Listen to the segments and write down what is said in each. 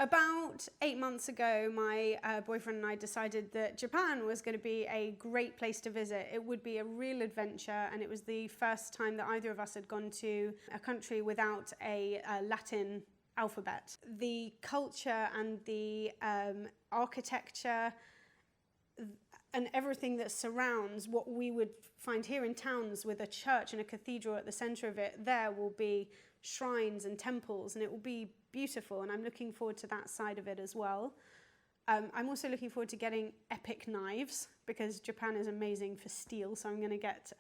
About 8 months ago, my boyfriend and I decided that Japan was going to be a great place to visit. It would be a real adventure, and it was the first time that either of us had gone to a country without a Latin alphabet. The culture and the architecture and everything that surrounds what we would find here in towns with a church and a cathedral at the center of it, there will be shrines and temples, and it will be beautiful, and I'm looking forward to that side of it as well. I'm also looking forward to getting epic knives, because Japan is amazing for steel, so I'm going to get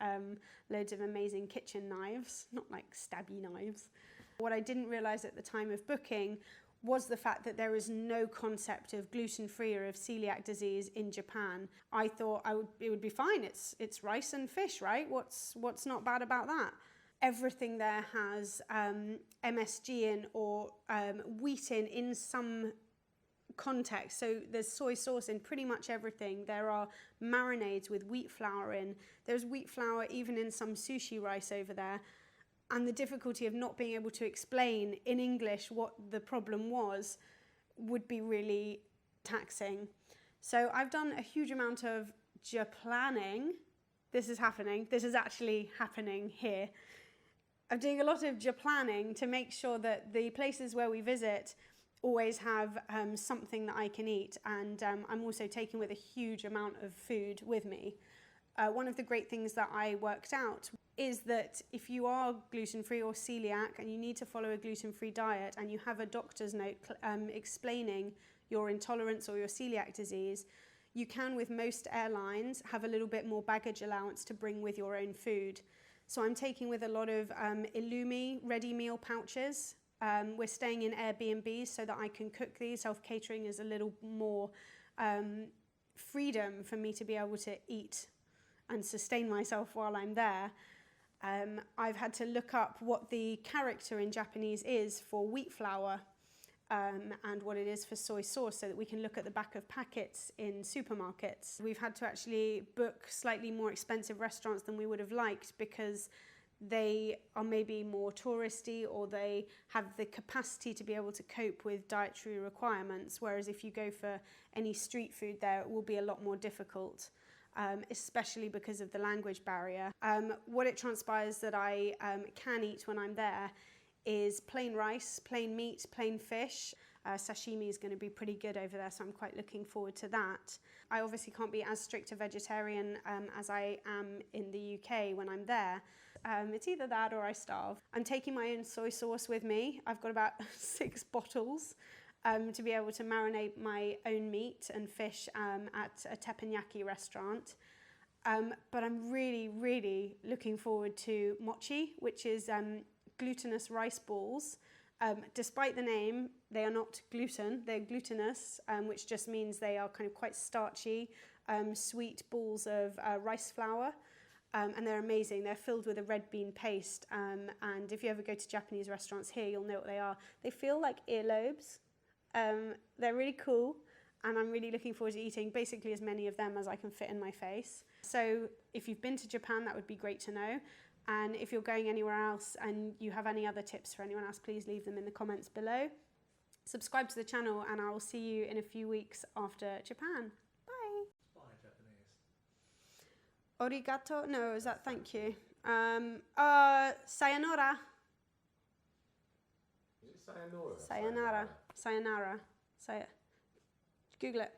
loads of amazing kitchen knives, not like stabby knives. What I didn't realize at the time of booking was the fact that there is no concept of gluten-free or of celiac disease in Japan. I thought it would be fine. It's rice and fish, right? What's not bad about that? Everything there has MSG in or wheat in some context. So there's soy sauce in pretty much everything. There are marinades with wheat flour in. There's wheat flour even in some sushi rice over there. And the difficulty of not being able to explain in English what the problem was would be really taxing. So I've done a huge amount of Japlanning. This is happening. This is actually happening here. I'm doing a lot of Japlanning to make sure that the places where we visit always have something that I can eat, and I'm also taking with a huge amount of food with me. One of the great things that I worked out is that if you are gluten-free or celiac and you need to follow a gluten-free diet and you have a doctor's note explaining your intolerance or your celiac disease, you can, with most airlines, have a little bit more baggage allowance to bring with your own food. So I'm taking with a lot of Illumi ready meal pouches. We're staying in Airbnbs so that I can cook these. Self-catering is a little more freedom for me to be able to eat and sustain myself while I'm there. I've had to look up what the character in Japanese is for wheat flour and what it is for soy sauce, so that we can look at the back of packets in supermarkets. We've had to actually book slightly more expensive restaurants than we would have liked because they are maybe more touristy or they have the capacity to be able to cope with dietary requirements, whereas if you go for any street food there, it will be a lot more difficult. Especially because of the language barrier. What it transpires that I can eat when I'm there is plain rice, plain meat, plain fish. Sashimi is going to be pretty good over there, so I'm quite looking forward to that. I obviously can't be as strict a vegetarian as I am in the UK when I'm there. It's either that or I starve. I'm taking my own soy sauce with me. I've got about 6 bottles. To be able to marinate my own meat and fish at a teppanyaki restaurant. But I'm really, really looking forward to mochi, which is glutinous rice balls. Despite the name, they are not gluten, they're glutinous, which just means they are kind of quite starchy, sweet balls of rice flour. And they're amazing. They're filled with a red bean paste. And if you ever go to Japanese restaurants here, you'll know what they are. They feel like earlobes. They're really cool, and I'm really looking forward to eating basically as many of them as I can fit in my face. So if you've been to Japan, that would be great to know. And if you're going anywhere else and you have any other tips for anyone else, please leave them in the comments below. Subscribe to the channel, and I will see you in a few weeks after Japan. Bye. Bye, Japanese. Origato? No, is that thank you? Sayonara. Is it sayonara? Sayonara. Sayonara. Say it. Google it.